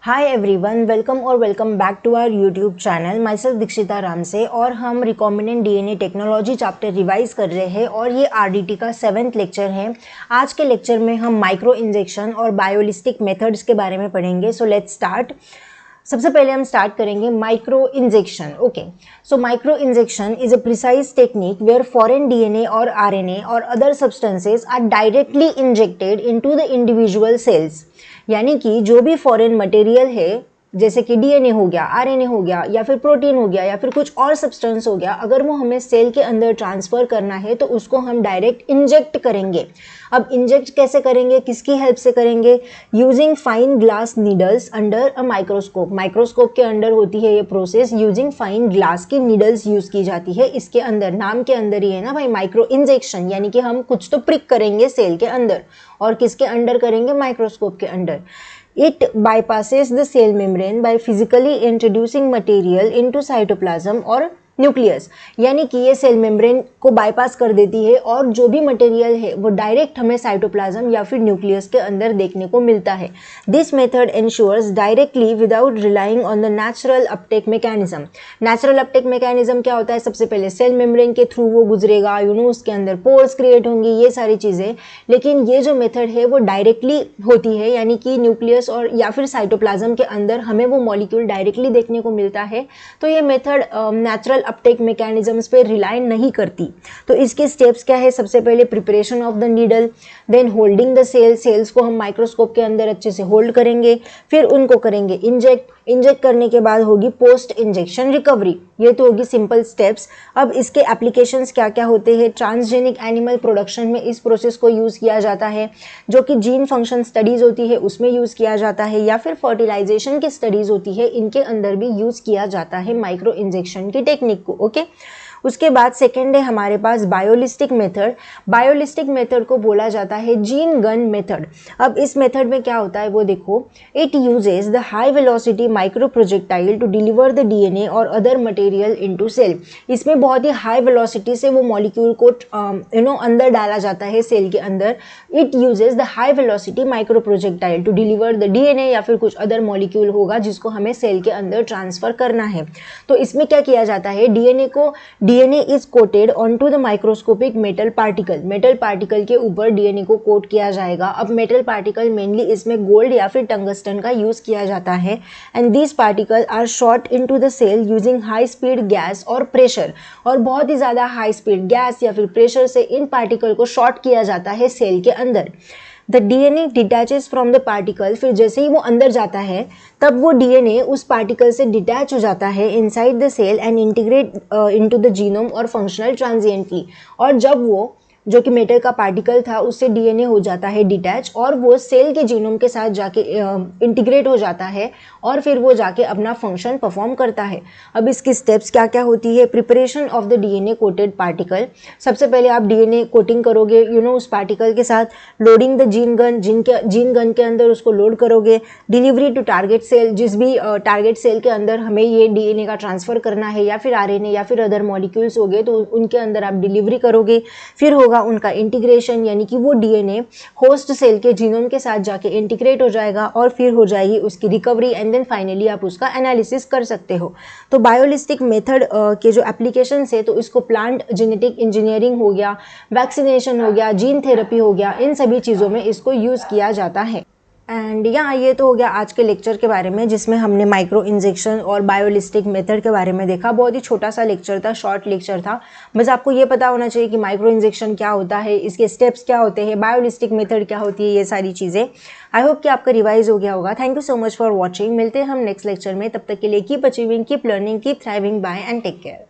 Hi everyone, welcome back to our YouTube channel. Myself Dikshita Ram से, और हम recombinant DNA technology chapter revise कर रहे हैं और ये आरडीटी का 7th लेक्चर है। आज के लेक्चर में हम माइक्रो इंजेक्शन और बायोलिस्टिक मेथड्स के बारे में पढ़ेंगे। So let's start. सबसे पहले हम स्टार्ट करेंगे micro injection. Okay, so micro injection is a precise technique where foreign DNA और आरएनए और other substances are directly injected into the individual cells. यानी कि जो भी फॉरेन मटेरियल है, जैसे कि डीएनए हो गया, आरएनए हो गया, या फिर प्रोटीन हो गया, या फिर कुछ और सब्सटेंस हो गया, अगर वो हमें सेल के अंदर ट्रांसफर करना है तो उसको हम डायरेक्ट इंजेक्ट करेंगे। अब इंजेक्ट कैसे करेंगे, किसकी हेल्प से करेंगे? Using fine glass needles under a microscope. Microscope के अंडर होती है ये प्रोसेस। यूजिंग फाइन ग्लास की नीडल्स यूज की जाती है इसके अंदर। नाम के अंदर ही है ना भाई, माइक्रो इंजेक्शन, यानी कि हम कुछ तो प्रिक करेंगे सेल के अंदर, और किसके अंडर करेंगे? माइक्रोस्कोप के अंदर। It bypasses the cell membrane by physically introducing material into cytoplasm or nucleus. यानी कि ये सेल मेम्ब्रेन को बाईपास कर देती है और जो भी मटेरियल है वो डायरेक्ट हमें साइटोप्लाज्म या फिर न्यूक्लियस के अंदर देखने को मिलता है। This method ensures directly without relying on the natural uptake mechanism. Natural uptake mechanism क्या होता है? सबसे पहले सेल मेम्ब्रेन के थ्रू वो गुजरेगा, उसके अंदर पोर्स क्रिएट होंगी, ये सारी चीज़ें। लेकिन ये जो मेथड है वो डायरेक्टली होती है, यानी कि न्यूक्लियस और या फिर साइटोप्लाज्म के अंदर हमें वो मॉलिक्यूल डायरेक्टली देखने को मिलता है। तो ये मेथड नेचुरल अपटेक मैकेनिज्म्स पे रिलाई नहीं करती। तो इसके स्टेप्स क्या है? सबसे पहले preparation of the needle, then holding the cells को हम माइक्रोस्कोप के अंदर अच्छे से होल्ड करेंगे, फिर उनको करेंगे इंजेक्ट करने के बाद होगी पोस्ट इंजेक्शन रिकवरी। ये तो होगी सिंपल स्टेप्स। अब इसके एप्लीकेशंस क्या क्या होते हैं? ट्रांसजेनिक एनिमल प्रोडक्शन में इस प्रोसेस को यूज़ किया जाता है, जो कि जीन फंक्शन स्टडीज़ होती है उसमें यूज़ किया जाता है, या फिर फर्टिलाइजेशन की स्टडीज़ होती है, इनके अंदर भी यूज़ किया जाता है माइक्रो इंजेक्शन की टेक्निक को। ओके, उसके बाद सेकेंड है हमारे पास बायोलिस्टिक मेथड। बायोलिस्टिक मेथड को बोला जाता है जीन गन मेथड। अब इस मेथड में क्या होता है वो देखो। It uses the high velocity micro projectile to deliver the DNA और अदर मटेरियल इनटू सेल। इसमें बहुत ही हाई वेलोसिटी से वो मॉलिक्यूल को अंदर डाला जाता है सेल के अंदर। It uses the high velocity micro projectile to deliver the DNA, या फिर कुछ अदर मॉलिक्यूल होगा जिसको हमें सेल के अंदर ट्रांसफर करना है। तो इसमें क्या किया जाता है? DNA is coated onto the microscopic metal particle. Metal particle के ऊपर डीएनए को कोट किया जाएगा। अब मेटल पार्टिकल मेनली इसमें गोल्ड या फिर टंगस्टन का यूज किया जाता है। And these particle are shot into the cell using high speed gas और प्रेशर। और बहुत ही ज़्यादा हाई स्पीड गैस या फिर प्रेशर से इन पार्टिकल को शॉट किया जाता है सेल के अंदर। The DNA detaches from the particle. फिर जैसे ही वो अंदर जाता है तब वो डीएनए उस पार्टिकल से डिटैच हो जाता है inside the cell and integrate into the genome और फंक्शनल ट्रांजिएंटली। और जब वो जो कि मेटल का पार्टिकल था उससे डीएनए हो जाता है डिटैच, और वो सेल के जीनोम के साथ जाके इंटीग्रेट हो जाता है, और फिर वो जाके अपना फंक्शन परफॉर्म करता है। अब इसकी स्टेप्स क्या क्या होती है? Preparation of the DNA coated particle. सबसे पहले आप डीएनए कोटिंग करोगे उस पार्टिकल के साथ। लोडिंग द जीन गन के अंदर उसको लोड करोगे। डिलीवरी टू टारगेट सेल, जिस भी टारगेट सेल के अंदर हमें ये डीएनए का ट्रांसफर करना है, या फिर आरएनए या फिर अदर मॉलिक्यूल्स हो गए, तो उनके अंदर आप डिलीवरी करोगे। फिर होगा उनका इंटीग्रेशन, यानी कि वो डीएनए होस्ट सेल के जीनोम के साथ जाके इंटीग्रेट हो जाएगा, और फिर हो जाएगी उसकी रिकवरी, एंड देन फाइनली आप उसका एनालिसिस कर सकते हो। तो बायोलिस्टिक मेथड के जो एप्लीकेशन है, तो इसको प्लांट जेनेटिक इंजीनियरिंग हो गया, वैक्सीनेशन हो गया, जीन थेरेपी हो गया, इन सभी चीज़ों में इसको यूज़ किया जाता है। एंड यहाँ ये तो हो गया आज के लेक्चर के बारे में, जिसमें हमने माइक्रो इंजेक्शन और बायोलिस्टिक मेथड के बारे में देखा। बहुत ही छोटा सा लेक्चर था, शॉर्ट लेक्चर था। बस आपको ये पता होना चाहिए कि माइक्रो इंजेक्शन क्या होता है, इसके स्टेप्स क्या होते हैं, बायोलिस्टिक मेथड क्या होती है, ये सारी चीज़ें। आई होप कि आपका रिवाइज हो गया होगा। Thank you so much for watching. मिलते हैं हम नेक्स्ट लेक्चर में। तब तक के लिए keep achieving, keep learning, keep thriving, bye and take care.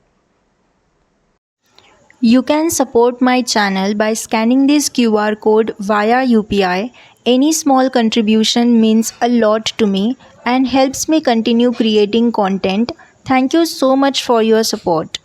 You can support my channel by scanning this QR code via UPI. Any small contribution means a lot to me and helps me continue creating content. Thank you so much for your support.